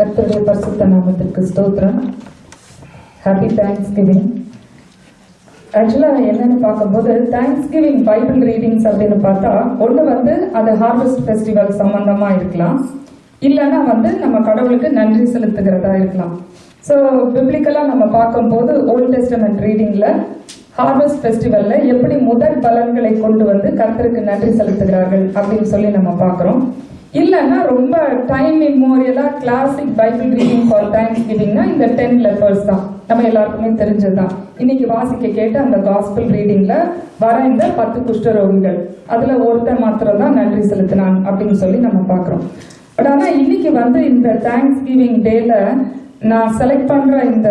கர்த்தருடைய பரிசுத்த நாமத்திற்கு ஸ்தோத்திரம். Happy Thanksgiving. ஆக்சுவலாக என்னன்னு பார்க்கும்போது தேங்க்ஸ்கிவிங் பைபிள் ரீடிங்ஸ் அப்படின்னு பார்த்தா ஒன்று அது ஹார்வெஸ்ட் ஃபெஸ்டிவல் சம்பந்தமாக இருக்கலாம், இல்லைன்னா நம்ம கடவுளுக்கு நன்றி செலுத்துகிறதா இருக்கலாம். ஸோ பிப்ளிக்கலாக நம்ம பார்க்கும்போது ஓல்ட் டெஸ்டமெண்ட் ரீடிங்கில் ஹார்வெஸ்ட் ஃபெஸ்டிவலில் எப்படி முதல் பலன்களை கொண்டு கர்த்தருக்கு நன்றி செலுத்துகிறார்கள் அப்படின்னு சொல்லி நம்ம பார்க்குறோம். இல்லைன்னா ரொம்ப டைம் இம்மோரியலாக கிளாசிக் பைபிள் ரீடிங் ஃபார் தேங்க்ஸ்கிவிங்னா இந்த 10 லெப்பர்ஸ் தான், நம்ம எல்லாருக்குமே தெரிஞ்சதுதான். இன்னைக்கு வாசிக்க கேட்ட அந்த காஸ்பிள் ரீடிங்ல வர இந்த 10 குஷ்டரோகிகள், அதுல ஒருத்தர் மாத்திரம் தான் நன்றி செலுத்தினான் அப்படின்னு சொல்லி நம்ம பார்க்குறோம். பட் ஆனால் இன்னைக்கு இந்த தேங்க்ஸ்கிவிங் டேல நான் செலக்ட் பண்ற இந்த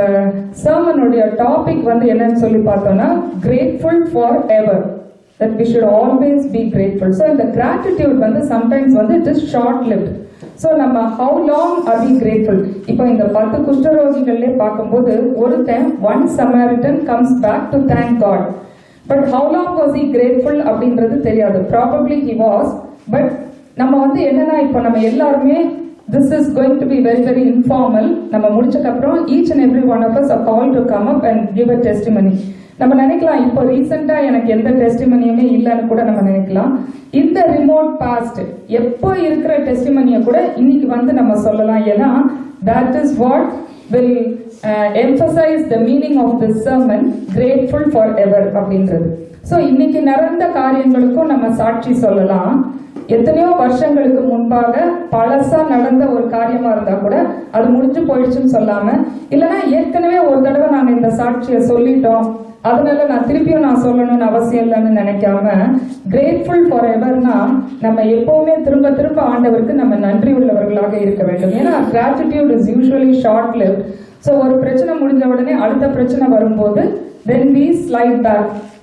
சர்மனுடைய டாபிக் என்னன்னு சொல்லி பார்த்தோம்னா grateful for ever, that we should always be grateful. So the gratitude sometimes it is short lived. So நம்ம how long are we grateful? இப்போ இந்த 10 குஷ்டரோகிகளே பார்க்கும்போது ஒருத்தன் one Samaritan comes back to thank God, but how long was he grateful அப்படின்றது தெரியாது. Probably he was, but நம்ம என்னன்னா இப்போ நம்ம எல்லாருமே this is going to be very very informal. நம்ம முடிச்சதுக்கு அப்புறம் each and every one of us are called to come up and give a testimony. நம்ம நினைக்கலாம் இப்போ ரீசெண்டா எனக்கு எந்த டெஸ்டிமனியுமே இல்லைன்னு கூட நம்ம நினைக்கலாம். இந்த ரிமோட் பாஸ்ட் எப்போ இருக்கிற டெஸ்டிமனியை கூட இன்னைக்கு நம்ம சொல்லலாம். ஏன்னா that is what will emphasize the meaning of this sermon, grateful forever அப்படின்றது. ஸோ இன்னைக்கு நடந்த காரியங்களுக்கும் நம்ம சாட்சி சொல்லலாம். எத்தனையோ வருஷங்களுக்கு முன்பாக பழசா நடந்த ஒரு காரியமா இருந்தா கூட அது முடிஞ்சு போயிடுச்சுன்னு சொல்லாம, இல்லைன்னா ஏற்கனவே ஒரு தடவை நாங்க இந்த சாட்சியை சொல்லிட்டோம் அதனால நான் திருப்பியும் சொல்லணும்னு அவசியம் இல்லைன்னு நினைக்காம கிரேட்ஃபுல் ஃபார் எவர்னா நம்ம எப்பவுமே திரும்ப திரும்ப ஆண்டவருக்கு நம்ம நன்றி உள்ளவர்களாக இருக்க வேண்டும். ஏன்னா gratitude is usually short lived. So ஒரு பிரச்சனை முடிஞ்ச உடனே அடுத்த பிரச்சனை வரும்போது then we slide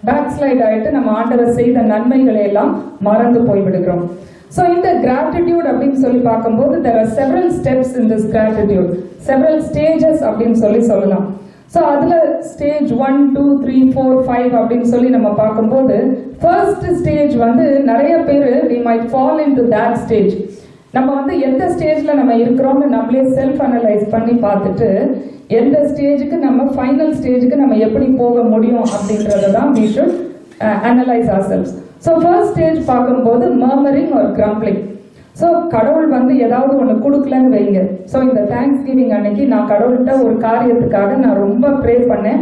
back slide ஆயிட்டு நம்ம ஆண்டவர் செய்த நன்மைகளை எல்லாம் மறந்து போய்விடுகிறோம். ஸோ இந்த கிராட்டிடியூட் அப்படின்னு சொல்லி பார்க்கும்போது there are several steps in this gratitude, several stages அப்படின்னு சொல்லலாம். ஸோ அதுல ஸ்டேஜ் 1, 2, 3, 4, 5 அப்படின்னு சொல்லி நம்ம பார்க்கும்போது ஃபர்ஸ்ட் ஸ்டேஜ் நிறைய பேர் we might fall into that stage. நம்ம எந்த ஸ்டேஜ்ல நம்ம இருக்கிறோம்னு நம்மளே செல்ஃப் அனலைஸ் பண்ணி பார்த்துட்டு எந்த ஸ்டேஜுக்கு நம்ம ஃபைனல் ஸ்டேஜுக்கு நம்ம எப்படி போக முடியும் அப்படின்றத தான் we should analyze ourselves. So first stage பார்க்கும்போது murmuring or grumbling. ஸோ கடவுள் ஏதாவது ஒன்று கொடுக்கலன்னு வைங்க. ஸோ இந்த தேங்க்ஸ்கிவிங் அன்னைக்கு நான் கடவுள்கிட்ட ஒரு காரியத்துக்காக நான் ரொம்ப ப்ரே பண்ணேன்,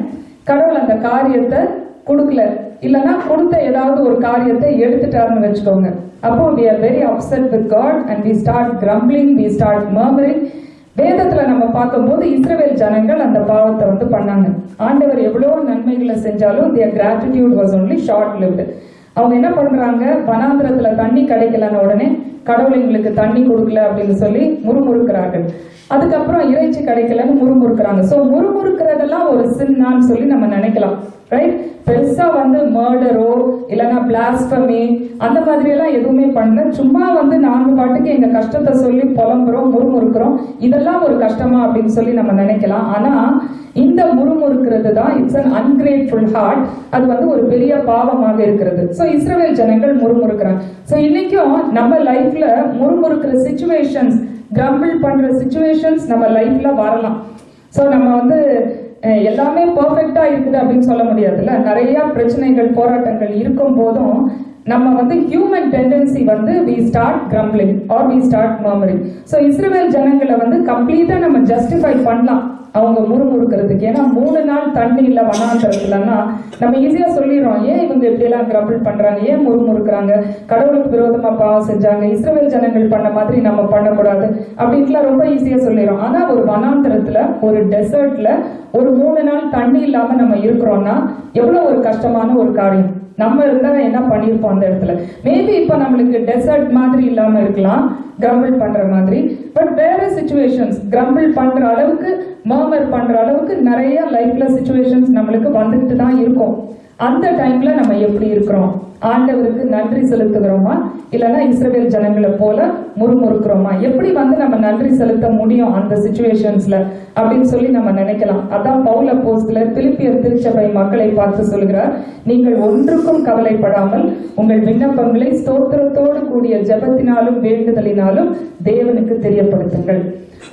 கடவுள் அந்த காரியத்தை கொடுக்கல, இல்லைன்னா கொடுத்த ஏதாவது ஒரு காரியத்தை எடுத்துட்டாருன்னு வச்சுக்கோங்க. அப்போ we are very upset with God and we start grumbling, we start murmuring. வேதத்துல நம்ம பார்க்கும்போது இஸ்ரவேல் ஜனங்கள் அந்த பாவத்தை பண்ணாங்க. ஆண்டவர் எவ்வளவு நன்மைகளை செஞ்சாலும் their gratitude was only short lived. அவங்க என்ன பண்றாங்க, வனாந்திரத்துல தண்ணி கிடைக்கலன்னு உடனே கடவுள் எங்களுக்கு தண்ணி கொடுக்கல அப்படின்னு சொல்லி முறுமுறுக்கிறார்கள். அதுக்கப்புறம் இறைச்சி கிடைக்கலன்னு முறுமுறுக்கிறாங்க. ஸோ முறுமுறுக்கிறதெல்லாம் ஒரு சின்னான்னு சொல்லி நம்ம நினைக்கலாம், ரைட்? பெருசா மர்டரோ இல்லைன்னா பிளாஸ்பமி அந்த மாதிரி எல்லாம் எதுவுமே பண்ணல. சும்மா நான்கு பாட்டுக்கு எங்க கஷ்டத்தை சொல்லி புலம்புறோம், முறுமுறுக்கிறோம், இதெல்லாம் ஒரு கஷ்டமா அப்படின்னு சொல்லி நம்ம நினைக்கலாம். ஆனா இந்த முறுமுறுக்கிறது தான் இட்ஸ் அன் அன்கிரேட்ஃபுல் ஹார்ட். அது ஒரு பெரிய பாவமாக இருக்கிறது. ஸோ இஸ்ரவேல் ஜனங்கள் முறுமுறுக்கிறாங்க. ஸோ இன்னைக்கும் நம்ம லைஃப்ல முறுமுறுக்கிற சிச்சுவேஷன்ஸ், கிரம்பிள் பண்ற சிச்சுவேஷன்ஸ் நம்ம லைஃப்ல வரலாம். ஸோ நம்ம எல்லாமே பெர்ஃபெக்டா இருக்குது அப்படின்னு சொல்ல முடியாதுல்ல. நிறைய பிரச்சனைகள் போராட்டங்கள் இருக்கும் போதும் நம்ம human tendency we start grumbling or we start murmuring. So இஸ்ரவேல் ஜனங்களை கம்ப்ளீட்டா நம்ம ஜஸ்டிஃபை பண்ணலாம் அவங்க முறுமுறுக்கிறதுக்கு. ஏன்னா 3 நாள் தண்ணி இல்ல வனாந்திரத்துலன்னா நம்ம ஈஸியா சொல்லிடுறோம், ஏன் இவங்க இப்படி எல்லாம் கிரம்பிள் பண்றாங்க, ஏன் முறுமுறுக்கிறாங்க, கடவுளுக்கு விரோதமா பாவம் செஞ்சாங்க, இஸ்ரவேல் ஜனங்கள் பண்ண மாதிரி நம்ம பண்ணக்கூடாது அப்படின்ட்டுலாம் ரொம்ப ஈஸியா சொல்லிடுறோம். ஆனா ஒரு வனாந்திரத்துல ஒரு டெசர்ட்ல ஒரு 3 நாள் தண்ணி இல்லாம நம்ம இருக்கிறோம்னா எவ்வளவு ஒரு கஷ்டமான ஒரு காரியம். நம்ம இருந்தா என்ன பண்ணிருப்போம் அந்த இடத்துல. மேபி இப்ப நம்மளுக்கு டெசர்ட் மாதிரி இல்லாம இருக்கலாம் கிரம்பிள் பண்ற மாதிரி, பட் வேற சிச்சுவேஷன்ஸ் கிரம்பிள் பண்ற அளவுக்கு, மர்மர் பண்ற அளவுக்கு நிறைய லைஃப்ல சிச்சுவேஷன்ஸ் நம்மளுக்கு வந்துட்டு தான் இருக்கும். அந்த டைம்ல நம்ம எப்படி இருக்கிறோம் ஆண்டவருக்கு நன்றி செலுத்துகிறோமா, இல்லைன்னா இஸ்ரவேல் ஜனங்களை போல முறுமுறுக்கிறோமா? எப்படி வந்து நம்ம நன்றி செலுத்த முடியும் அந்த சிச்சுவேஷன்ஸ்ல அப்படின்னு சொல்லி நம்ம நினைக்கலாம். அதான் பவுல் அப்போஸ்தலர் பிலிப்பியர் திருச்சபை மக்களை பார்த்து சொல்கிறார், நீங்கள் ஒன்றுக்கும் கவலைப்படாமல் உங்கள் விண்ணப்பங்களை ஸ்தோத்திரத்தோடு கூடிய ஜெபத்தினாலும் வேண்டுதலினாலும் தேவனுக்கு தெரியப்படுத்துங்கள்.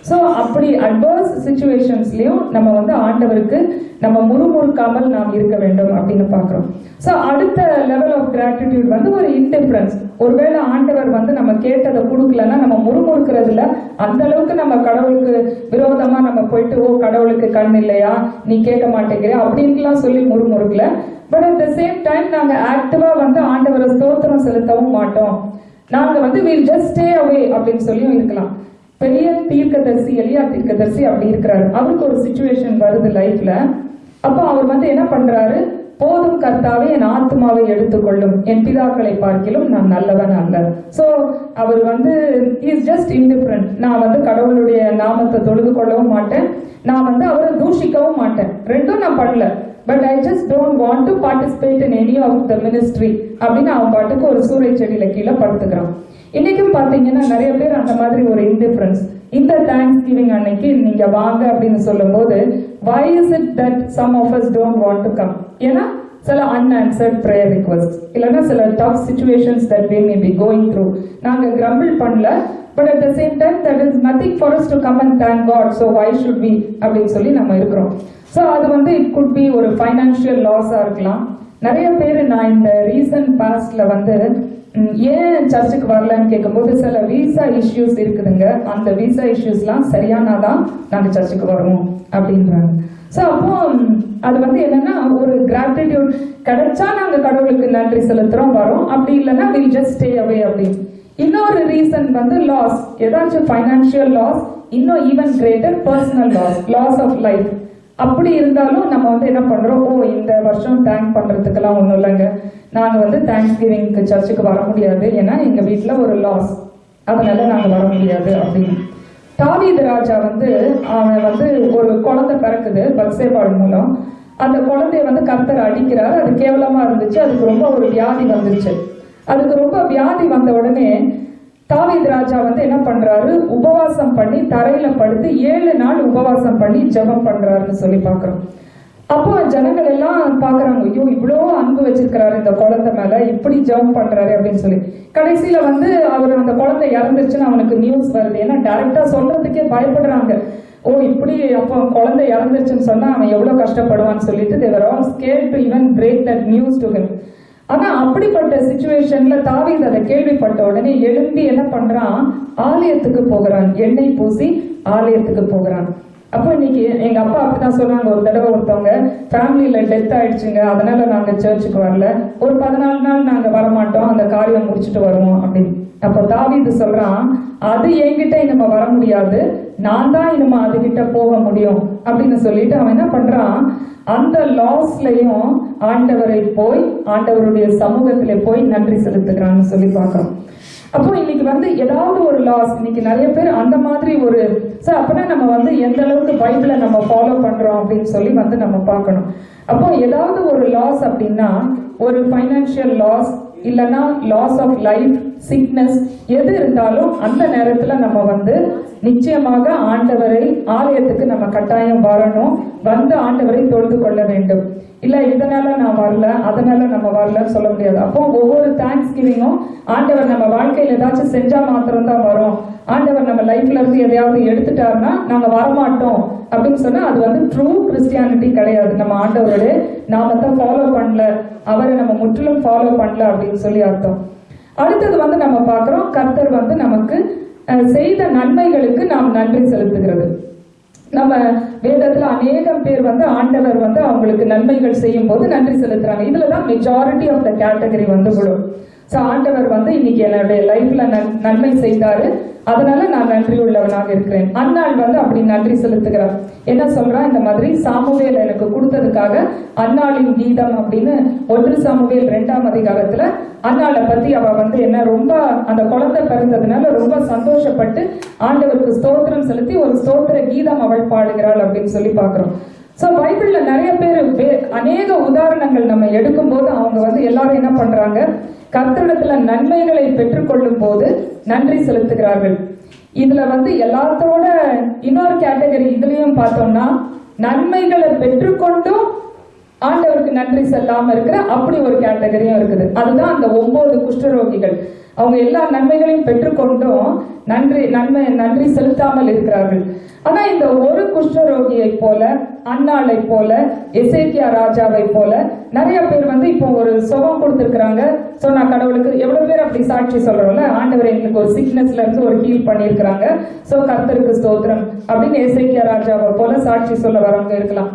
சோ அப்படி அட்வர்ஸ் சிச்சுவேஷன்ஸ்லயும் நம்ம வந்து ஆண்டவருக்கு நம்ம முறுமுறுக்காமல் நாம் இருக்க வேண்டும் அப்படின்னு பாக்குறோம். சோ அடுத்த லெவல் ஆஃப் கிராட்டிடியூட் வந்து ஒரு இன்டிஃபரன்ஸ். ஒருவேளை ஆண்டவர் வந்து நம்ம கேட்டதை கொடுக்கலன்னா நம்ம முறுமுறுக்கிறதுல அந்த அளவுக்கு நம்ம கடவுளுக்கு விரோதமா நம்ம போயிட்டு, ஓ கடவுளுக்கு கண் இல்லையா, நீ கேட்க மாட்டேங்கிற அப்படின்ட்டுலாம் சொல்லி முறுமுறுக்கல. But at the same time நாங்க ஆக்டிவா வந்து ஆண்டவரை ஸ்தோத்திரம் செலுத்தவும் மாட்டோம். நாங்க வந்து வில் ஜஸ்ட் ஸ்டே அவே அப்படின்னு சொல்லியும் இருக்கலாம். பெரிய தீர்க்கதரிசி எலியா தீர்க்கதரிசி அப்படி இருக்கிறாரு. அவருக்கு ஒரு சிச்சுவேஷன் வருது லைஃப்ல. அப்போ அவர் வந்து என்ன பண்றாரு, போதும் கர்த்தாவே என் ஆத்மாவை எடுத்துக்கொள்ளும், என் பிதாக்களை பார்க்கிலும் நான் நல்லவன் அல்ல. சோ அவர் வந்து இஸ் ஜஸ்ட் இன்டிஃபரண்ட். நான் வந்து கடவுளுடைய நாமத்தை தொழுது கொள்ளவும் மாட்டேன், நான் வந்து அவரை தூஷிக்கவும் மாட்டேன், ரெண்டும் நான் பண்ணல. But I just don't want to participate in any of the ministry அப்படின்னு அவன் பாட்டுக்கு ஒரு சூறை செடியில கீழே படுத்துக்கிறான். இன்னைக்கும் பாத்தீங்கன்னா நிறைய பேர் அந்த மாதிரி ஒரு இன்டிஃபரன்ஸ். இந்த தேங்க்ஸ் கிவிங் அன்னைக்கு நீங்க வாங்க அப்படின்னு சொல்லும் போது, why is it that some of us don't want to come? ஏன்னா சில unanswered prayer requests, இல்லைன்னா சில tough situations that we may be going through. நாங்க grumble பண்ணல, but at the same time that is nothing for us to come and thank God, so why should we அப்படின்னு சொல்லி நம்ம இருக்கிறோம். So அது வந்து இட் குட் பி ஒரு financial லாஸா இருக்கலாம். நிறைய பேர் நான் இந்த ரீசன்ட் பாஸ்ட்ல வந்து ஏன் சர்ச்சுக்கு வரலன்னு கேட்கும்போது, சில விசா இஷ்யூஸ் இருக்குதுங்க, அந்த விசா இஷ்யூஸ்லாம் சரியானாதான் நாங்க சர்ச்சுக்கு வருவோம் அப்படின்றாங்க. ஸோ அப்போ அது வந்து என்னன்னா ஒரு கிராட்டிடியூட் கிடைச்சா நாங்க கடவுளுக்கு நன்றி செலுத்துறோம் வரோம், அப்படி இல்லைன்னா வில் ஜஸ்ட் ஸ்டே அவே அப்படின்னு. இன்னொரு ரீசன் வந்து லாஸ், ஏதாச்சும் ஃபைனான்சியல் லாஸ், இன்னும் even greater personal loss, loss of life. அப்படி இருந்தாலும் நம்ம வந்து என்ன பண்றோம், ஓ இந்த வருஷம் தேங்க் பண்றதுக்கெல்லாம் ஒண்ணும் இல்லைங்க, நாங்க வந்து தேங்க்ஸ் கிவிங்க்கு சர்ச்சுக்கு வர முடியாது, ஏன்னா எங்க வீட்டுல ஒரு லாஸ், அதனால நாங்க வர முடியாது அப்படின்னு. தாவீது ராஜா வந்து அவன் வந்து ஒரு குழந்தை பிறக்குது பத்சேபாள் மூலம். அந்த குழந்தைய வந்து கர்த்தர் அடிக்கிறார், அது கேவலமா இருந்துச்சு, அதுக்கு ரொம்ப ஒரு வியாதி வந்துருச்சு. அதுக்கு ரொம்ப வியாதி வந்த உடனே தாவீது ராஜா வந்து என்ன பண்றாரு, உபவாசம் பண்ணி தரையில படுத்து 7 நாள் உபவாசம் பண்ணி ஜெபம் பண்றாருன்னு சொல்லி பாக்குறோம். அப்போ ஜனங்கள் எல்லாம் பாக்குறாங்க, ஐயோ இவ்வளோ அன்பு வச்சிருக்கிறாரு இந்த குழந்தை மேல, இப்படி ஜெபம் பண்றாரு அப்படின்னு சொல்லி. கடைசியில வந்து அவர் அந்த குழந்தை இறந்துருச்சுன்னு அவனுக்கு நியூஸ் வருது. ஏன்னா டைரக்டா சொல்றதுக்கே பயப்படுறாங்க, ஓ இப்படி அப்போ குழந்தை இறந்துருச்சுன்னு சொன்னா அவன் எவ்வளவு கஷ்டப்படுவான்னு சொல்லிட்டு they were all scared to even break that news to him. ஆனா அப்படிப்பட்ட சிச்சுவேஷன்ல தாவீது அதை கேள்விப்பட்ட உடனே எழும்பி என்ன பண்றான், ஆலயத்துக்கு போகிறான், எண்ணெய் பூசி ஆலயத்துக்கு போகிறான். அப்போ இன்னைக்கு எங்க அப்பா அப்படிதான் சொன்னாங்க, ஒரு தடவை ஒருத்தவங்க ஃபேமிலியில டெத் ஆயிடுச்சுங்க, அதனால நாங்க சர்ச்சுக்கு வரல, ஒரு 14 நாள் நாங்க வரமாட்டோம், அந்த காரியம் முடிச்சுட்டு வருவோம் அப்படின்னு. அப்போ தாவீது சொல்றான், அது என்கிட்ட இனிமே வர முடியாது, நான் தான் இனிமே அதுகிட்ட போக முடியும் அப்படின்னு சொல்லிட்டு அவன் என்ன பண்றான், அந்த லாஸ்லயும் ஆண்டவரை போய் ஆண்டவருடைய சமூகத்திலே போய் நன்றி செலுத்துகிறான்னு சொல்லி பார்க்கிறோம். அப்போ இன்னைக்கு வந்து ஏதாவது ஒரு லாஸ், இன்னைக்கு நிறைய பேர் அந்த மாதிரி ஒரு அப்பனா நம்ம வந்து எந்த அளவுக்கு பைபிளை நம்ம ஃபாலோ பண்றோம் அப்படின்னு சொல்லி வந்து நம்ம பார்க்கணும். அப்போ ஏதாவது ஒரு லாஸ் அப்படின்னா, ஒரு ஃபைனான்சியல் லாஸ், இல்லைன்னா லாஸ் ஆஃப் லைஃப், சிக்னஸ், எது இருந்தாலும் அந்த நேரத்துல நம்ம வந்து நிச்சயமாக ஆண்டவரை ஆலயத்துக்கு நம்ம கட்டாயம் வரணும், வந்து ஆண்டவரை தொழுது கொள்ள வேண்டும். இல்ல இதனால நான் வரல, அதனால நம்ம வரலன்னு சொல்ல முடியாது. அப்போ ஒவ்வொரு தேங்க்ஸ் கிவிங்கும் ஆண்டவர் நம்ம வாழ்க்கையில ஏதாச்சும் செஞ்சா மாத்திரம் தான் வரும், ஆண்டவர் நம்ம லைஃப்ல இருந்து எதையாவது எடுத்துட்டாருன்னா நாங்க வரமாட்டோம் அப்படின்னு சொன்னா அது வந்து ட்ரூ கிறிஸ்டியானிட்டி கிடையாது. நம்ம ஆண்டவருடைய நாமத்தை ஃபாலோ பண்ணல, அவரை நம்ம முற்றிலும் ஃபாலோ பண்ணல அப்படின்னு சொல்லி அர்த்தம். அடுத்தது வந்து நம்ம பார்க்கிறோம், கர்த்தர் வந்து நமக்கு செய்த நன்மைகளுக்கு நாம் நன்றி செலுத்துகிறது. நம்ம வேதத்துல அநேகம் பேர் வந்து ஆண்டவர் வந்து அவங்களுக்கு நன்மைகள் செய்யும் போது நன்றி செலுத்துறாங்க. இதுலதான் மெஜாரிட்டி ஆஃப் த கேட்டகரி வந்து விடும். சோ ஆண்டவர் வந்து இன்னைக்கு என்னுடைய லைஃப்ல நன்மை செய்தாரு, அதனால நான் நன்றி உள்ளவனாக இருக்கிறேன். அன்னாள் வந்து அப்படி நன்றி செலுத்துகிறார். என்ன சொல்றா, இந்த மாதிரி சாமுவேல் எனக்கு கொடுத்ததுக்காக அன்னாளின் கீதம் அப்படின்னு 1 சாமுவேல் 2ஆம் அதிகாரத்துல அன்னாளை பத்தி அவ வந்து என்ன ரொம்ப அந்த குழந்தை பிறந்ததுனால ரொம்ப சந்தோஷப்பட்டு ஆண்டவருக்கு ஸ்தோத்திரம் செலுத்தி ஒரு ஸ்தோத்திர கீதம் அவள் பாடுகிறாள் அப்படின்னு சொல்லி பாக்குறோம். ஸோ பைபிள்ல நிறைய பேர் அநேக உதாரணங்கள் நம்ம எடுக்கும்போது அவங்க வந்து எல்லாரும் என்ன பண்றாங்க, கர்த்தரிடத்துல நன்மைகளை பெற்றுக்கொள்ளும் போது நன்றி செலுத்துகிறார்கள். இதுல வந்து எல்லாத்தோட இன்னொரு கேட்டகரி இதுலயும் பார்த்தோம்னா, நன்மைகளை பெற்றுக்கொண்டும் ஆண்டவருக்கு நன்றி செல்லாம இருக்கிற அப்படி ஒரு கேட்டகரியும் இருக்குது. அதுதான் அந்த 9 குஷ்டரோகிகள். அவங்க எல்லா நன்மைகளையும் பெற்றுக்கொண்டும் நன்றி செலுத்தாமல் இருக்கிறார்கள். ஆனா இந்த ஒரு குஷ்டரோகியை போல, அன்னாளை போல, எசேக்கியா ராஜாவை போல நிறைய பேர் வந்து இப்போ ஒரு சுகம் கொடுத்திருக்கிறாங்க. சோ நான் கடவுளுக்கு எவ்வளவு பேர் அப்படி சாட்சி சொல்றோம்ல, ஆண்டவர் எங்களுக்கு ஒரு சிக்னஸ்ல இருந்து ஒரு ஹீல் பண்ணியிருக்கிறாங்க, சோ கர்த்தருக்கு ஸ்தோத்திரம் அப்படின்னு எசேக்கியா ராஜாவை போல சாட்சி சொல்ல வரவங்க இருக்கலாம்.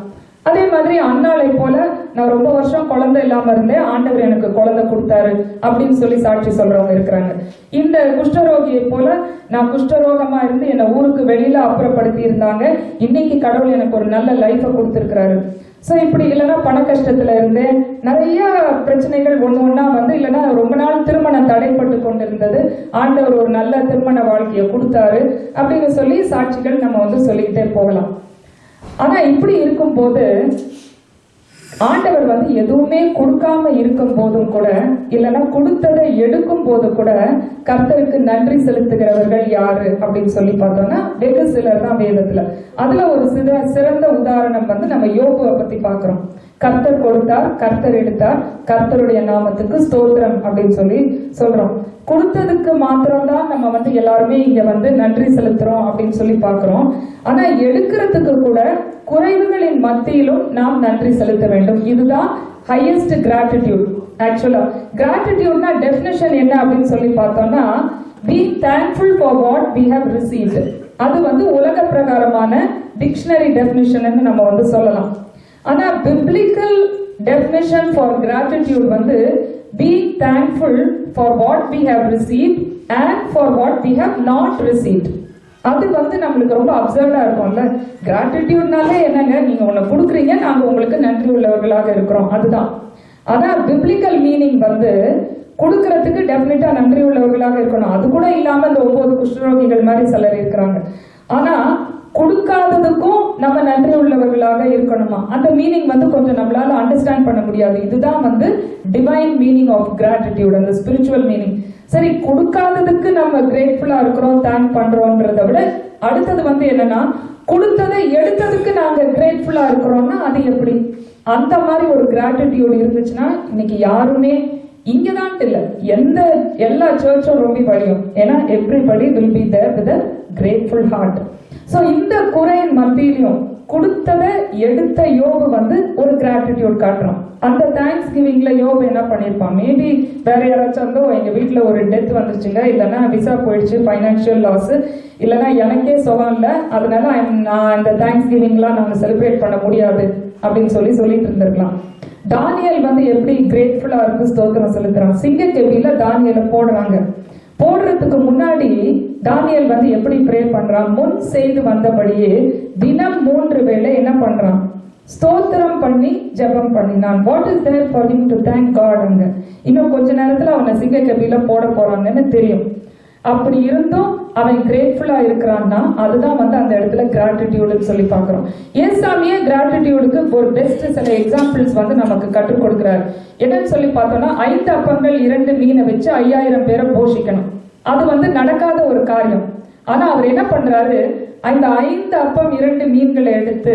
அதே மாதிரி அன்னாளை போல, நான் ரொம்ப வருஷம் குழந்தை இல்லாம இருந்தேன், ஆண்டவர் எனக்கு குழந்தை கொடுத்தாரு அப்படின்னு சொல்லி சாட்சி சொல்றவங்க இருக்கிறாங்க. இந்த குஷ்டரோகியை போல, நான் குஷ்டரோகமா இருந்து என்னை ஊருக்கு வெளியில அப்புறப்படுத்தி இருந்தாங்க, இன்னைக்கு கடவுள் எனக்கு ஒரு நல்ல லைஃப கொடுத்திருக்கிறாரு. சோ இப்படி இல்லைன்னா பண கஷ்டத்துல இருந்தேன், நிறைய பிரச்சனைகள் ஒண்ணா வந்து, இல்லைன்னா ரொம்ப நாள் திருமணம் தடைப்பட்டு கொண்டிருந்தது, ஆண்டவர் ஒரு நல்ல திருமண வாழ்க்கையை கொடுத்தாரு அப்படின்னு சொல்லி சாட்சிகள் நம்ம வந்து சொல்லிக்கிட்டே போகலாம். ஆனா இப்படி இருக்கும் போது ஆண்டவர் வந்து எதுவுமே கொடுக்காம இருக்கும் போதும் கூட, இல்லைன்னா கொடுத்ததை எடுக்கும் போது கூட கர்த்தருக்கு நன்றி செலுத்துகிறவர்கள் யாரு அப்படின்னு சொல்லி பார்த்தோம்னா வெகு சிலர் தான் வேதத்துல. அதுல ஒரு சிறந்த உதாரணம் வந்து நம்ம யோபுவை பத்தி பாக்குறோம். கர்த்தர் கொடுத்தார், கர்த்தர் எடுத்தார், கர்த்தருடைய நாமத்துக்கு ஸ்தோத்திரம் அப்படின்னு சொல்லி சொல்றோம். கொடுத்ததுக்கு மாத்திரம்தான் நம்ம வந்து எல்லாருமே இங்க வந்து நன்றி செலுத்துறோம் அப்படின்னு சொல்லி பாக்குறோம். ஆனா எடுக்கிறதுக்கு கூட குறைவுகளின் மத்தியிலும் நாம் நன்றி செலுத்த வேண்டும். இதுதான் ஹையஸ்ட் கிராட்டிடியூட். ஆக்சுவலா கிராட்டிடியூட்னா டெஃபினிஷன் என்ன அப்படின்னு சொல்லி பார்த்தோம்னா, be thankful for what we have received. அது வந்து உலக பிரகாரமான டிக்ஷனரி டெஃபினிஷன் நம்ம வந்து சொல்லலாம். ஆனா பிப்ளிக்கல் டெஃபினிஷன் ஃபார் கிராட்டிடியூட் வந்து be thankful for what we have received and for what we have not received. அது வந்து நம்மளுக்கு ரொம்ப அப்சர்வ்டா இருக்கும்ல. கிராட்டிடியூட்னாலே என்னங்க, நீங்க ஒண்ணு கொடுக்குறீங்க, நாங்க உங்களுக்கு நன்றி உள்ளவர்களாக இருக்கிறோம், அதுதான். ஆனா பிப்ளிக்கல் மீனிங் வந்து கொடுக்கறதுக்கு டெஃபினட்டா நன்றி உள்ளவர்களாக இருக்கணும். அது கூட இல்லாம இந்த 9 குஷ்டரோகிகள் மாதிரி சிலர் இருக்கிறாங்க. ஆனா கொடுக்காததுக்கும் நம்ம நன்றி உள்ளவர்களாக இருக்கணுமா, அந்த மீனிங் வந்து கொஞ்சம் நம்மளால அண்டர்ஸ்டாண்ட் பண்ண முடியாது. இதுதான் வந்து டிவைன் மீனிங் ஆஃப் கிராட்டிடியூட், அந்த ஸ்பிரிச்சுவல் மீனிங். சரி, கொடுக்காததுக்கு நம்ம கிரேட்ஃபுல்லா இருக்கிறோம், தேங்க் பண்றோம்ன்றத விட அடுத்தது வந்து என்னன்னா, கொடுத்ததை எடுத்ததுக்கு நாங்க கிரேட்ஃபுல்லா இருக்கிறோம்னா அது எப்படி? அந்த மாதிரி ஒரு கிராட்டிடியூட் இருந்துச்சுன்னா இன்னைக்கு யாருமே இங்கதான் இல்ல, எல்லா சர்ச்சும் ரொம்ப வழியும். ஏன்னா everybody will be there with a grateful heart. So இந்த குறையின் மத்தியிலும் கொடுத்ததை எடுத்த யோபு வந்து ஒரு கிராட்டிடியூட் காட்டுறோம். அந்த தேங்க்ஸ் கிவிங்ல யோபு என்ன பண்ணிருப்பான், மேபி வேற யாராச்சும் வந்து எங்க வீட்டுல ஒரு டெத் வந்துருச்சுங்க, இல்லைன்னா விசா போயிடுச்சு, பைனான்சியல் லாஸ், இல்லைன்னா எனக்கே சுகம் இல்லை, அதனால நான் இந்த தேங்க்ஸ் கிவிங்லாம் நாங்க செலிப்ரேட் பண்ண முடியாது அப்படின்னு சொல்லிட்டு இருந்திருக்கலாம். தானியல் வந்து எப்படி கிரேட்ஃபுல்லா இருக்கு ஸ்தோத்திரம் செலுத்துறான். சிங்கக்கெபியில தானியலை போடுறதுக்கு முன்னாடி தானியல் வந்து எப்படி ப்ரே பண்றான், முன் செய்து வந்தபடியே தினம் 3 வேளை என்ன பண்றான், ஸ்தோத்திரம் பண்ணி ஜெபம் பண்ணினான். What is there for him to thank God? அங்க இன்னும் கொஞ்ச நேரத்துல அவனை சிங்கக்கெபியில போட போறாங்கன்னு தெரியும். அப்படி இருந்தும் அவன் கிரேட்ஃபுல்லா இருக்கிறான்னா அதுதான் வந்து அந்த இடத்துல கிராட்டிடியூட்னு சொல்லி பாக்குறோம். ஏசாமியே கிராட்டிடியூடுக்கு ஒரு பெஸ்ட் சில எக்ஸாம்பிள்ஸ் வந்து நமக்கு கற்றுக் கொடுக்கிறார். என்னன்னு சொல்லி பார்த்தோம்னா, 5 அப்பங்கள் 2 மீனை வச்சு 5000 பேரை போஷிக்கணும். அது வந்து நடக்காத ஒரு காரியம். ஆனா அவர் என்ன பண்றாரு, அந்த 5 அப்பம் 2 மீன்களை எடுத்து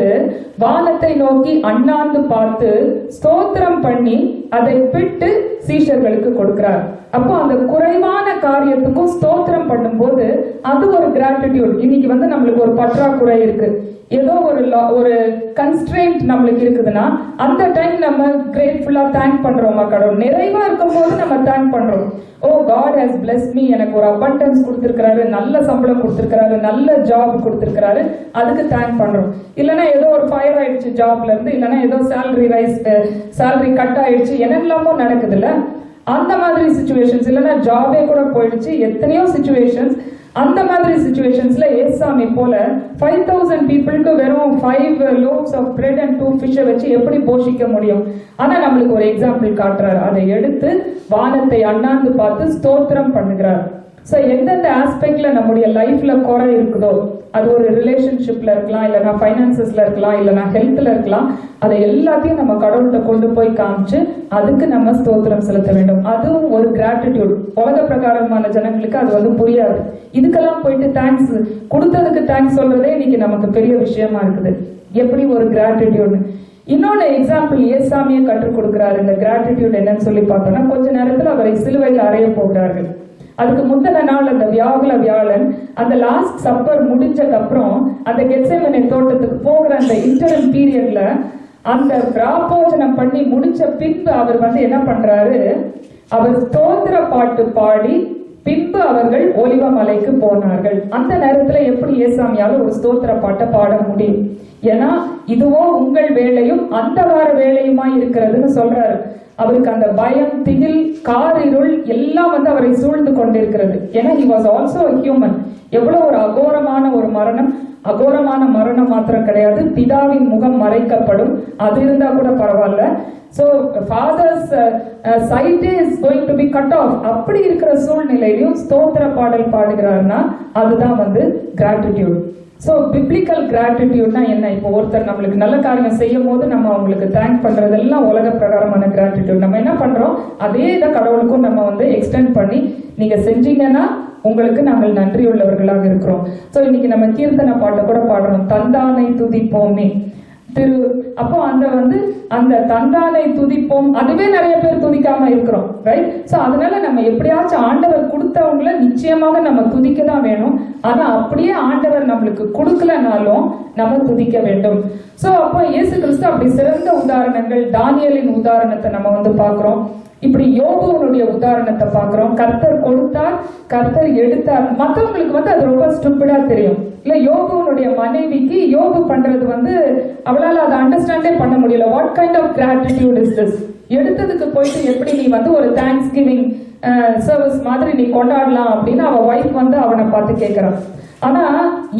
வானத்தை நோக்கி அண்ணாந்து பார்த்து ஸ்தோத்திரம் பண்ணி அதை பிட்டு சீஷர்களுக்கு கொடுக்கிறார். அப்போ அந்த குறைவான காரியத்துக்கும் ஸ்தோத்திரம் பண்ணும்போது அது ஒரு கிராட்டிடியூட். இன்னைக்கு வந்து நம்மளுக்கு ஒரு பற்றாக்குறை இருக்கு, ஏதோ ஒரு கன்ஸ்ட்ரெயின்ட் நம்மளுக்கு இருக்குதுன்னா அந்த டைம் நம்ம கிரேட்ஃபுல்லா தேங்க் பண்றோமா? கடவுள் நிறைவா இருக்கும் போது நம்ம தேங்க் பண்றோம். ஓ காட் ஹஸ் பிளெஸ்ட் மீ, எனக்கு ஒரு அபண்டன்ஸ் கொடுத்திருக்கிறாரு, நல்ல சம்பளம் கொடுத்திருக்கிறாரு, நல்ல ஜாப் கொடுத்திருக்கிறாரு, அதுக்கு தேங்க் பண்றோம். இல்லைன்னா ஏதோ ஒரு ஃபயர் ஆயிடுச்சு ஜாப்ல இருந்து, இல்லைன்னா ஏதோ சேலரி கட் ஆயிடுச்சு, என்னெல்லாமோ நடக்குது இல்ல, அந்த மாதிரி சிச்சுவேஷன்ஸ், இல்லைன்னா ஜாபே கூட போயிடுச்சு, எத்தனையோ சிச்சுவேஷன்ஸ். அந்த மாதிரி சிச்சுவேஷன்ஸ்ல ஏசாமி போல 5000 பீப்புளுக்கு வெறும் 5 loaves of bread and 2 fish வச்சு எப்படி போஷிக்க முடியும்? ஆனா நம்மளுக்கு ஒரு எக்ஸாம்பிள் காட்டுறாரு. அதை எடுத்து வானத்தை அண்ணாந்து பார்த்து ஸ்தோத்திரம் பண்ணுகிறார். ஸோ எந்தெந்த ஆஸ்பெக்ட்ல நம்முடைய லைஃப்ல குறை இருக்குதோ, அது ஒரு ரிலேஷன்ஷிப்ல இருக்கலாம், இல்லைனா ஃபைனான்சஸ்ல இருக்கலாம், இல்லைனா ஹெல்த்ல இருக்கலாம், அதை எல்லாத்தையும் நம்ம கடவுள்கிட்ட கொண்டு போய் காமிச்சு அதுக்கு நம்ம ஸ்தோத்திரம் செலுத்த வேண்டும். அதுவும் ஒரு கிராட்டிடியூட். உலக பிரகாரமான ஜனங்களுக்கு அது புரியாது. இதுக்கெல்லாம் போயிட்டு தேங்க்ஸ் கொடுத்ததுக்கு தேங்க்ஸ் சொல்றதே இன்னைக்கு நமக்கு பெரிய விஷயமா இருக்குது. எப்படி ஒரு கிராட்டிடியூட். இன்னொன்னு எக்ஸாம்பிள் ஏசாமியை கற்றுக் கொடுக்கிறாரு. இந்த கிராட்டிடியூட் என்னன்னு சொல்லி பார்த்தோம்னா, கொஞ்ச நேரத்தில் அவரை சிலுவையில் அறைய போகிறார்கள். அதுக்கு முந்தின நாள் அந்த வியாழன் அந்த லாஸ்ட் சப்பர் முடிஞ்சதுக்கு அப்புறம் அந்த கெத்செமனே தோட்டத்துக்கு போகிற அந்த இன்டர்வல் பீரியட்ல அந்த பிராபோஜனம் பண்ணி முடிச்ச பின்பு அவர் என்ன பண்றாரு, அவர் ஸ்தோத்திர பாட்டு பாடி பின்பு அவர்கள் ஒலிவ மலைக்கு போனார்கள். அந்த நேரத்துல எப்படி ஏசாமியால ஒரு ஸ்தோத்திர பாட்டை பாட முடியும்? ஏன்னா இதுவோ உங்கள் வேலையும் அந்த வார வேலையுமா இருக்கிறதுன்னு சொல்றாரு. அவருக்கு அந்த பயம், திகில், காரிருள் எல்லாம் அவரை சூழ்ந்து கொண்டிருக்கிறது. ஏன்னா he was also a human. எவ்வளவு ஒரு அகோரமான ஒரு மரணம். அகோரமான மரணம் மாத்திரம் கிடையாது, பிதாவின் முகம் மறைக்கப்படும். அது இருந்தா கூட பரவாயில்ல. So father's sight is going to be cut off. அப்படி இருக்கிற சூழ்நிலையிலும் ஸ்தோத்திர பாடல் பாடுகிறார்னா அதுதான் gratitude. ஸோ பிப்ளிக்கல் கிராட்டிடியூட்னா என்ன? இப்போ ஒருத்தர் நம்மளுக்கு நல்ல காரியம் செய்யும் போது நம்ம அவங்களுக்கு தேங்க் பண்றதெல்லாம் உலக பிரகாரமான கிராட்டிடியூட். நம்ம என்ன பண்றோம், அதே இதை கடவுளுக்கும் நம்ம எக்ஸ்டெண்ட் பண்ணி நீங்க செஞ்சீங்கன்னா உங்களுக்கு நாங்கள் நன்றி உள்ளவர்களாக இருக்கிறோம். ஸோ இன்னைக்கு நம்ம கீர்த்தனை பாட்டை கூட பாடுறோம், தந்தானை துதிப்போமே அப்போ அந்த தந்தானை துதிப்போம், அதுவே நிறைய பேர் துதிக்காம இருக்கிறோம், ரைட்? சோ அதனால நம்ம எப்படியாச்சும் ஆண்டவர் கொடுத்தவங்கள நிச்சயமாக நம்ம துதிக்க தான் வேணும். ஆனா அப்படியே ஆண்டவர் நம்மளுக்கு கொடுக்கலனாலும் நம்ம துதிக்க வேண்டும். சோ அப்போ இயேசு கிறிஸ்து அப்படி சிறந்த உதாரணங்கள், தானியேலின் உதாரணத்தை நம்ம பாக்குறோம். இப்படி யோபுவனுடைய உதாரணத்தை பாக்குறோம். கர்த்தர் கொடுத்தார், கர்த்தர் எடுத்தார். மற்றவங்களுக்கு அது ரொம்ப ஸ்டூபிடா தெரியும். இல்ல யோபுவனுடைய மனைவிக்கு யோபு பண்றது அவளால அதை அண்டர்ஸ்டாண்டே பண்ண முடியல. What kind of gratitude is this? எடுத்ததுக்கு போயிட்டு எப்படி நீ ஒரு தேங்க்ஸ் கிவிங் சர்வீஸ் மாதிரி நீ கொண்டாடலாம் அப்படின்னு அவ ஒய்ஃப் அவனை பார்த்து கேட்கிறான். ஆனா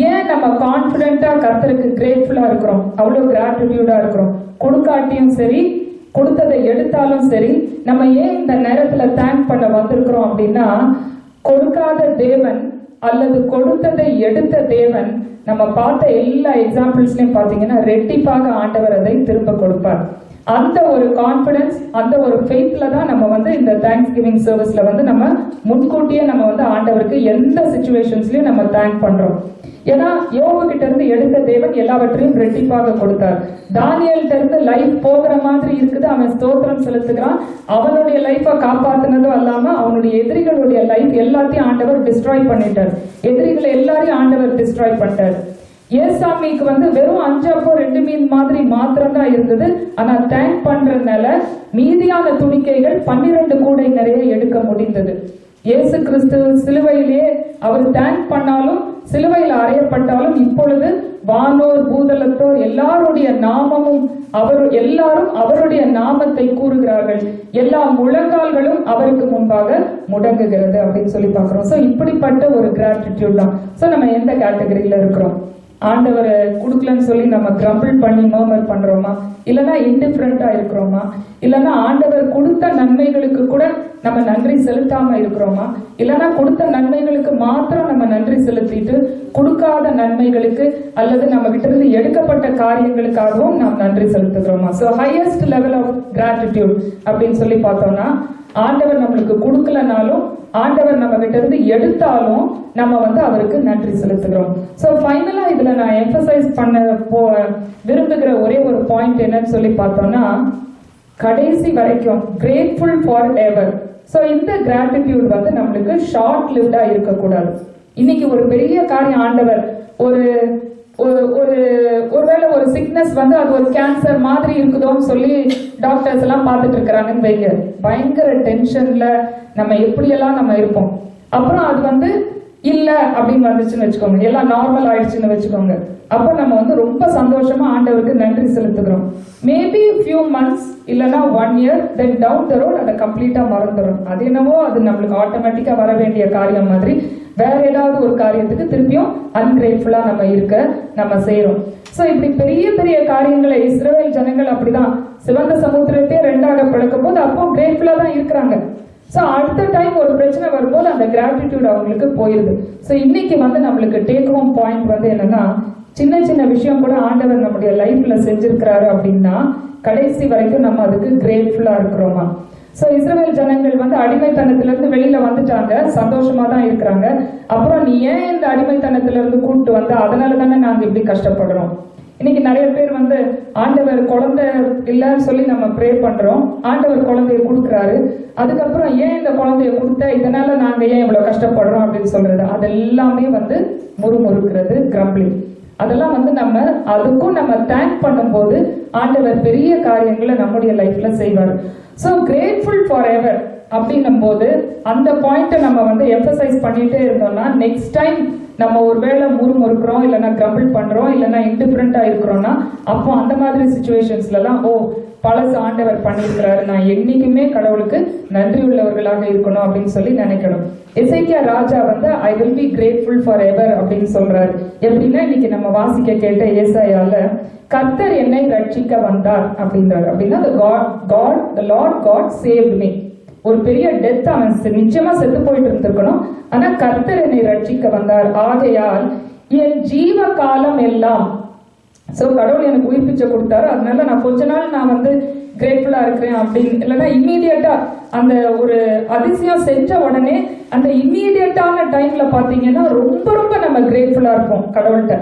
ஏன் நம்ம கான்பிடென்டா கர்த்தருக்கு கிரேட்ஃபுல்லா இருக்கிறோம், அவ்வளவு கிராட்டிடியூடா இருக்கிறோம்? கொடுக்காட்டியும் சரி, கொடுத்ததை எடுத்தாலும் சரி, நம்ம ஏன் இந்த நேரத்துல தேங்க் பண்ண வந்திருக்கிறோம் அப்படின்னா, கொடுக்காத தேவன் அல்லது கொடுத்ததை எடுத்த தேவன் நம்ம பார்த்த எல்லா எக்ஸாம்பிள்ஸ்லயும் பாத்தீங்கன்னா ரெட்டிப்பாக ஆண்டவர் அதை திரும்ப கொடுப்பார். அந்த ஒரு கான்பிடன்ஸ், அந்த ஒரு ஃபெய்த்ல தான் நம்ம இந்த தேங்க்ஸ் கிவிங் சர்வீஸ்ல நம்ம முன்கூட்டியே நம்ம ஆண்டவருக்கு எந்த சிச்சுவேஷன்ஸ்லயும் நம்ம தேங்க் பண்றோம். ஏன்னா யோபு கிட்ட இருந்து எடுத்த தேவன் எல்லாவற்றையும் ரெட்டிப்பாக கொடுத்தார். தானியேல்கிட்ட இருந்து லைஃப் போகிற மாதிரி இருக்குது, அவன் ஸ்தோத்திரம் செலுத்துகிறான். அவனுடைய லைஃபை காப்பாத்தினதும் அல்லாம அவனுடைய எதிரிகளுடைய லைஃப் எல்லாத்தையும் ஆண்டவர் டிஸ்ட்ராய் பண்ணிட்டார். எதிரிகளை எல்லாரையும் ஆண்டவர் டிஸ்ட்ராய் பண்ணிட்டார். ஏசாமிக்கு வெறும் 5 அப்போ 2 மீன் மாதிரி மாத்திரம் தான் இருந்தது. ஆனா தேங்க் பண்றதுனால மீதியான துணிக்கைகள் 12 கூடை நிறைய எடுக்க முடிந்தது. இயேசு கிறிஸ்து சிலுவையிலே அவர் தேங்க் பண்ணாலும், சிலுவையில் அறையப்பட்டாலும், இப்பொழுது வானோர் பூதலத்தோர் எல்லாருடைய நாமமும் எல்லாரும் அவருடைய நாமத்தை கூறுகிறார்கள், எல்லா முழங்கால்களும் அவருக்கு முன்பாக முடங்குகிறது அப்படின்னு சொல்லி பாக்குறோம். சோ இப்படிப்பட்ட ஒரு கிராட்டிடியூட் தான். சோ நம்ம எந்த கேட்டகரியில இருக்கிறோம்? ஆண்டவரை கொடுக்கலன்னு சொல்லி நம்ம கிரம்பிள் பண்ணி மர்மர் பண்றோமா? இல்லைன்னா இன்டிஃபரண்டா இருக்கிறோமா? இல்லைன்னா ஆண்டவர் கொடுத்த நன்மைகளுக்கு கூட நம்ம நன்றி செலுத்தாம இருக்கிறோமா? இல்லைன்னா கொடுத்த நன்மைகளுக்கு மாத்திரம் நம்ம நன்றி செலுத்திட்டு கொடுக்காத நன்மைகளுக்கு அல்லது நம்ம கிட்ட இருந்து எடுக்கப்பட்ட காரியங்களுக்காகவும் நாம் நன்றி செலுத்துகிறோமா? So highest level of gratitude அப்படின்னு சொல்லி பார்த்தோம்னா, ஆண்டவர் நம்மளுக்கு கொடுக்கலனாலும் ஆண்டவர் நம்ம கிட்ட இருந்து எடுத்தாலும் நம்ம அவருக்கு நன்றி செலுத்துகிறோம். சோ ஃபைனலா இதுல நான் எம்பசைஸ் பண்ண விரும்புகிற ஒரே ஒரு பாயிண்ட் என்னன்னு சொல்லி பார்த்தோம்னா, கடைசி வரைக்கும் கிரேட்ஃபுல் ஃபார் எவர். சோ இந்த கிராட்டிடியூட் நம்மளுக்கு ஷார்ட் லிவ்டா இருக்கக்கூடாது. இன்னைக்கு ஒரு பெரிய காரியம் ஆண்டவர் ஒருவேளை ஒரு சிக்னஸ் அது ஒரு கேன்சர் மாதிரி இருக்குதோன்னு சொல்லி டாக்டர்ஸ் எல்லாம் பார்த்துட்டு இருக்கிறாங்கன்னு வைங்க. பயங்கர டென்ஷன்ல நம்ம எப்படியெல்லாம் நம்ம இருப்போம். அப்புறம் அது இல்ல அப்படின்னு வந்துச்சுன்னு வச்சுக்கோங்க, எல்லாம் நார்மல் ஆயிடுச்சுன்னு வச்சுக்கோங்க. அப்ப நம்ம ரொம்ப சந்தோஷமா ஆண்டவருக்கு நன்றி செலுத்துகிறோம். மேபி ஃபியூ மந்த்ஸ் இல்லைன்னா 1 year, then down the road அதை கம்ப்ளீட்டா மறந்துடும். அது என்னவோ அது நம்மளுக்கு ஆட்டோமேட்டிக்கா வர வேண்டிய காரியம் மாதிரி வேற ஏதாவது ஒரு காரியத்துக்கு திருப்பியும் அன்கிரேட்ஃபுல்லா நம்ம இருக்க நம்ம செய்யறோம். சோ இப்படி பெரிய பெரிய காரியங்களை இஸ்ரவேல் ஜனங்கள் அப்படிதான் சிவந்த சமுத்திரத்தையே 2ஆக பிளக்கும் போது அப்போ கிரேட்ஃபுல்லா தான் இருக்கிறாங்க. ஸோ அடுத்த டைம் ஒரு பிரச்சனை வரும்போது அந்த கிராட்டிடியூட் அவங்களுக்கு போயிருது. ஸோ இன்னைக்கு வந்து நம்மளுக்கு டேக் ஹோம் பாயிண்ட் வந்து என்னன்னா, சின்ன சின்ன விஷயம் கூட ஆண்டவர் நம்முடைய லைஃப்ல செஞ்சிருக்கிறாரு அப்படின்னா கடைசி வரைக்கும் நம்ம அதுக்கு கிரேட்ஃபுல்லா இருக்கிறோமா? ஸோ இஸ்ரவேல் ஜனங்கள் வந்து அடிமைத்தனத்திலிருந்து வெளியில வந்துட்டாங்க, சந்தோஷமா தான் இருக்கிறாங்க. அப்புறம் நீ ஏன் இந்த அடிமைத்தனத்திலிருந்து கூப்பிட்டு வந்த, அதனால தானே நாங்க இப்படி கஷ்டப்படுறோம். இன்னைக்கு நிறைய பேர் வந்து ஆண்டவர் குழந்தை இல்லைன்னு சொல்லி நம்ம ப்ரே பண்றோம், ஆண்டவர் குழந்தைய கொடுக்குறாரு, அதுக்கப்புறம் ஏன் இந்த குழந்தைய கொடுத்த, இதனால நாங்க ஏன் இவ்வளவு கஷ்டப்படுறோம் அப்படின்னு சொல்றது, அதெல்லாமே வந்து முறுமுறுக்கிறது, கிரம்பிளிங். அதெல்லாம் வந்து நம்ம அதுக்கும் நம்ம தேங்க் பண்ணும்போது ஆண்டவர் பெரிய காரியங்களை நம்முடைய லைஃப்ல செய்வார். ஸோ கிரேட்ஃபுல் ஃபார் எவர் அப்படின்னும் போது அந்த பாயிண்ட்டை நம்ம வந்து எம்பசைஸ் பண்ணிட்டே இருந்தோம்னா நெக்ஸ்ட் டைம் நம்ம ஒரு வேளை முறுமுறுக்கிறோம், இல்லைன்னா கிரம்பிள் பண்றோம், இல்லைன்னா இன்டிஃபரண்டா இருக்கிறோம்னா அப்போ அந்த மாதிரி சுச்சுவேஷன்ஸ்லாம் ஓ பழசு ஆண்டவர் பண்ணியிருக்கிறாரு, நான் என்னைக்குமே கடவுளுக்கு நன்றி உள்ளவர்களாக இருக்கணும் அப்படின்னு சொல்லி நினைக்கணும். எசேக்கியா ராஜா வந்து I will be grateful for ever அப்படின்னு சொல்றாரு. எப்படின்னா இன்னைக்கு நம்ம வாசிக்க கேட்ட ஏசாயால கர்த்தர் என்னை ரட்சிக்க வந்தார் அப்படின்றாரு. அப்படின்னா the Lord God saved me. ஒரு பெரிய டெத், அவன் நிச்சயமா செத்து போயிட்டு இருந்திருக்கணும், ஆனா கர்த்தர் என்னை ரட்சிக்க வந்தார், ஆகையால் என் ஜீவ காலம் எல்லாம். சோ கடவுள் எனக்கு உயிர் பிச்சை கொடுத்தாரு, அதனால நான் கொஞ்ச நாள் நான் வந்து கிரேட்ஃபுல்லா இருக்கிறேன் அப்படின்னு இல்லைன்னா இம்மீடியட்டா அந்த ஒரு அதிசயம் செஞ்ச உடனே அந்த இம்மீடியட்டான டைம்ல பாத்தீங்கன்னா ரொம்ப ரொம்ப நம்ம கிரேட்ஃபுல்லா இருப்போம் கடவுள்கிட்ட.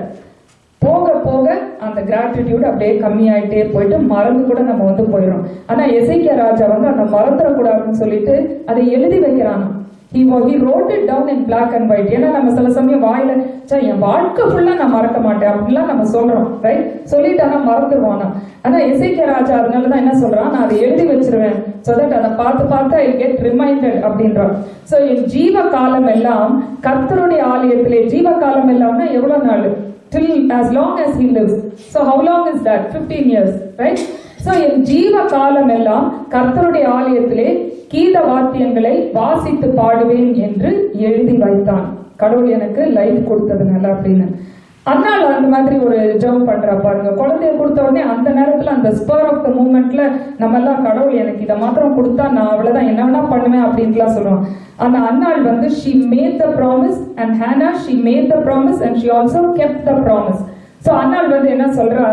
போக போக அந்த கிராட்டிடியூட் அப்படியே கம்மியாயிட்டே போயிட்டு மறந்து கூட நம்ம வந்து போயிடும். ஆனா எசேக்கியா ராஜா வந்து அந்த மறந்துடக்கூடாதுன்னு சொல்லிட்டு அதை எழுதி வைக்கிறான். He wrote it down in black and white. ஏன்னா நம்ம சில சமயம் வாயில என் வாழ்க்கை ஃபுல்லா நான் மறக்க மாட்டேன் அப்படிலாம் நம்ம சொல்றோம், ரைட்? சொல்லிட்டானா மறந்துடுவானா. ஆனா எசேக்கியா ராஜா அதனாலதான் என்ன சொல்றான், நான் அதை எழுதி வச்சிருவேன், so that அதை பார்த்து ஐ கெட் ரிமைண்டட் அப்படின்றான். சோ என் ஜீவ காலம் எல்லாம் கர்த்தருடைய ஆலயத்திலே, ஜீவ காலம் எல்லாம்னா எவ்வளவு நாள்? Till as long as he lives. So how long is that? 15 years, right? So என் ஜீவ காலம் எல்லாம் கர்த்தருடைய ஆலயத்திலே கீத வாத்தியங்களை வாசித்து பாடுவேன் என்று எழுதி வைத்தான். கடவுள் எனக்கு லைஃப் கொடுத்ததுனால அப்படின்னு. அதனால அந்த மாதிரி ஒரு ஜெபம் பண்றா பாருங்க. குழந்தைய கொடுத்த உடனே அந்த நேரத்துல அந்த ஸ்பர் ஆஃப் த மூமெண்ட்ல நம்ம எல்லாம் கடவுள் எனக்கு இதை மாத்திரம் கொடுத்தா நான் அவ்வளவுதான் என்ன வேணா பண்ணுவேன் அப்படின்ட்டுலாம் சொல்லுவோம். அந்த அன்னாள் வந்து she made the promise and Hannah she made the promise and she also kept the promise. So அன்னாள் வந்து என்ன சொல்றா,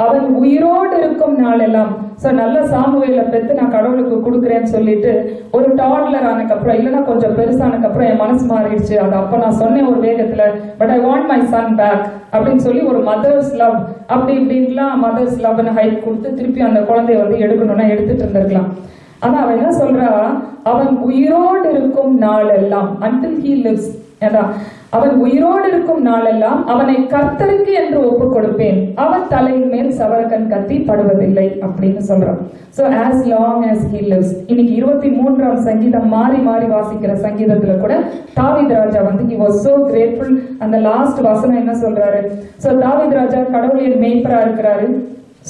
அவன் உயிரோடு இருக்கும் நாள் எல்லாம். சோ நல்ல சாமுவேல பெத்து நான் கடவுளுக்கு கொடுக்குறேன்னு சொல்லிட்டு ஒரு டாட்லர் ஆனதுக்கப்புறம் இல்லைன்னா கொஞ்சம் பெருசானதுக்கப்புறம் என் மனசு மாறிடுச்சு, அது அப்ப நான் சொன்னேன் ஒரு வேகத்துல, but I want my son back அப்படின்னு சொல்லி ஒரு மதர்ஸ் லவ் அப்படி இப்படின்லாம் மதர்ஸ் லவ்னு ஹைட் கொடுத்து திருப்பி அந்த குழந்தைய வந்து எடுக்கணும்னா எடுத்துட்டு இருந்திருக்கலாம். ஆனா அவன் என்ன சொல்றா, அவன் உயிரோடு இருக்கும் நாள் எல்லாம் until he lives. அவன் உயிரோடு இருக்கும் நாளெல்லாம் அவனை கர்த்தருக்கு என்று ஒப்பு கொடுப்பேன், அவன் தலையின் மேல் சவரகன் கத்தி படுவதில்லை அப்படின்னு சொல்றான். So as long as he lives. இன்னைக்கு 23ஆம் சங்கீதம் மாறி மாறி வாசிக்கிற சங்கீதத்துல கூட தாவீது ராஜா வந்து he was so grateful. அந்த லாஸ்ட் வசனம் என்ன சொல்றாரு, so தாவீது ராஜா கடவுளின் மேய்ப்பரா இருக்கிறாரு.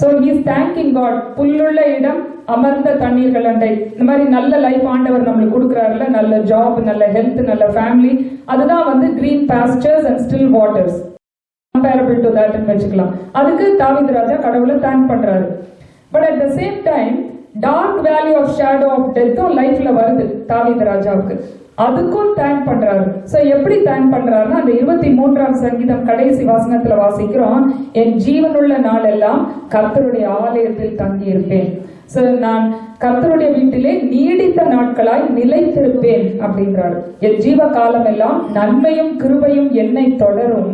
So he is thanking God. புல்லுள்ள இடம், அமர்ந்த தண்ணீர்கள் அண்டை, இந்த மாதிரி நல்ல லைஃப் ஆண்டவர் நம்மளுக்கு கொடுக்குறாருல, நல்ல ஜாப், நல்ல ஹெல்த், நல்ல ஃபேமிலி, அதுதான் வந்து green pastures and still waters comparable to that வச்சுக்கலாம். அதுக்கு தாவீது ராஜா கடவுளை தேங்க் பண்றாரு. But at the same time dark valley of shadow of டெத்தும் லைஃப்ல வருது தாவீது ராஜாவுக்கு, அதுக்கும் தேங்க் பண்றாரு. சோ எப்படி தேங்க் பண்றாருன்னா அந்த 23ஆம் சங்கீதம் கடைசி வசனத்துல வாசிக்கிறோம், என் ஜீவனுள்ள நாள் எல்லாம் கர்த்தருடைய ஆலயத்தில் தங்கி இருப்பேன். சோ நான் கர்த்தருடைய வீட்டிலே நீடித்த நாட்களாய் நிலைத்திருப்பேன் அப்படின்றாரு. என் ஜீவ காலம் எல்லாம் நன்மையும் கிருபையும் என்னை தொடரும்,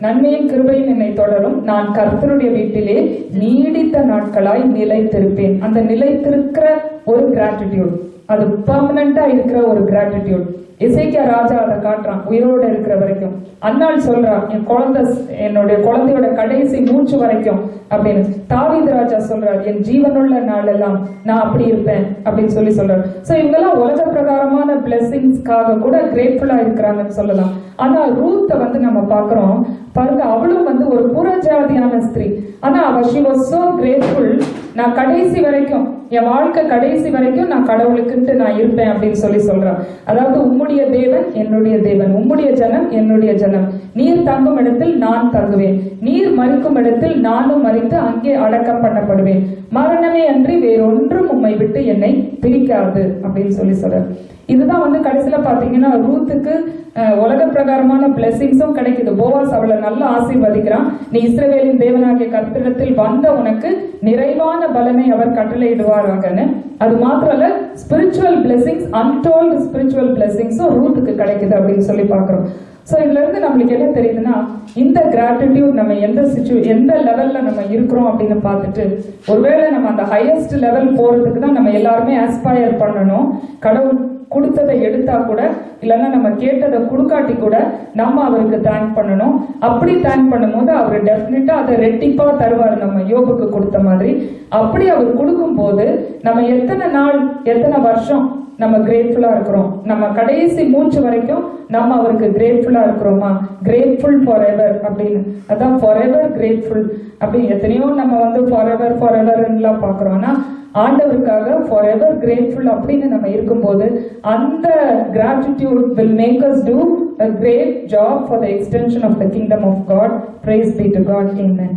நன்மையும் கிருபையும் என்னை தொடரும், நான் கர்த்தருடைய வீட்டிலே நீடித்த நாட்களாய் நிலைத்திருப்பேன். அந்த நிலைத்திருக்கிற ஒரு கிராட்டிடியூட், அது பெர்மனண்டா இருக்கிற ஒரு கிராட்டிடியூட். எசேக்கியா ராஜா அதை காட்டுறான் உயிரோட இருக்கிற வரைக்கும். அன்னாள் சொல்றான் என் குழந்தை, என்னுடைய குழந்தையோட கடைசி மூச்சு வரைக்கும் அப்படின்னு. தாவீது ராஜா சொல்றாரு என் ஜீவனுள்ள நாள் எல்லாம் நான் அப்படி இருப்பேன் அப்படின்னு சொல்லி சொல்றாரு. சோ இவங்கெல்லாம் உலக பிரகாரமான பிளெஸிங்ஸ்க்காக கூட கிரேட்ஃபுல்லா இருக்கிறாங்கன்னு சொல்லலாம். ஆனா ரூத்தை வந்து நம்ம பாக்குறோம் பாருங்க, அவளும் வந்து ஒரு புறஜாதியான ஸ்திரீ, ஆனா அவ she was so grateful. நான் கடைசி வரைக்கும், என் வாழ்க்கை கடைசி வரைக்கும் நான் கடவுளுக்குன்ட்டு நான் இருப்பேன் அப்படின்னு சொல்லி சொல்றான். அதாவது உம்முடைய தேவன் என்னுடைய தேவன், உம்முடைய ஜனம் என்னுடைய ஜனம், நீர் தங்கும் இடத்தில் நான் தங்குவேன், நீர் மரிக்கும் இடத்தில் நானும் மரித்து அங்கே அடக்கம் பண்ணப்படுவேன், மரணமே அன்றி வேறொன்றும் உம்மை விட்டு என்னை பிரிக்காது அப்படின்னு சொல்லி சொல்ற. இதுதான் வந்து கடைசியில பாத்தீங்கன்னா ரூத்துக்கு உலக பிரகாரமான பிளெஸிங்ஸும் கிடைக்குது. போவாஸ் அவளை நல்லா ஆசீர்வதிக்கிறான். நீ இஸ்ரவேலின் தேவனாகிய கர்த்தரிடத்தில் வந்த உனக்கு நிறைவான பலனை அவர் கட்டளையிடுவாராங்கன்னு. அது மாத்திரம் இல்ல, ஸ்பிரிச்சுவல் பிளெஸிங்ஸ், அன்டோல்டு ஸ்பிரிச்சுவல் பிளெஸிங்ஸும் ரூத்துக்கு கிடைக்குது அப்படின்னு சொல்லி பாக்குறோம். ஸோ இதுல இருந்து நம்மளுக்கு என்ன தெரியுதுன்னா, இந்த கிராட்டிடியூட் நம்ம எந்த லெவல்ல நம்ம இருக்கிறோம் அப்படின்னு பார்த்துட்டு, ஒருவேளை நம்ம அந்த ஹையஸ்ட் லெவல் போறதுக்கு தான் நம்ம எல்லாருமே ஆஸ்பயர் பண்ணணும். கடவுள் கொடுத்ததை எடுத்தா கூட, இல்லைன்னா நம்ம கேட்டதை கொடுக்காட்டி கூட நம்ம அவருக்கு தேங்க் பண்ணணும். அப்படி தேங்க் பண்ணும்போது அவர் டெஃபினட்டா அதை ரெட்டிப்பா தருவார், நம்ம யோபுக்கு கொடுத்த மாதிரி. அப்படி அவர் கொடுக்கும் போது நம்ம எத்தனை நாள், எத்தனை வருஷம் நம்ம கிரேட்ஃபுல்லா இருக்கிறோம், நம்ம கடைசி மூச்சு வரைக்கும் நம்ம அவருக்கு கிரேட்ஃபுல்லா இருக்கிறோமா? கிரேட்ஃபுல் ஃபார் எவர் அப்படின்னு, அதான் ஃபார் எவர் கிரேட்ஃபுல் அப்படி. எத்தனையோ நம்ம வந்து ஃபார் எவர்லாம் பாக்குறோம். ஆனா ஆண்டவருக்காக ஃபார் எவர் கிரேட்ஃபுல் அப்படின்னு நம்ம இருக்கும்போது, அந்த gratitude will make us do a great job for the extension of the kingdom of God. Praise be to God. Amen.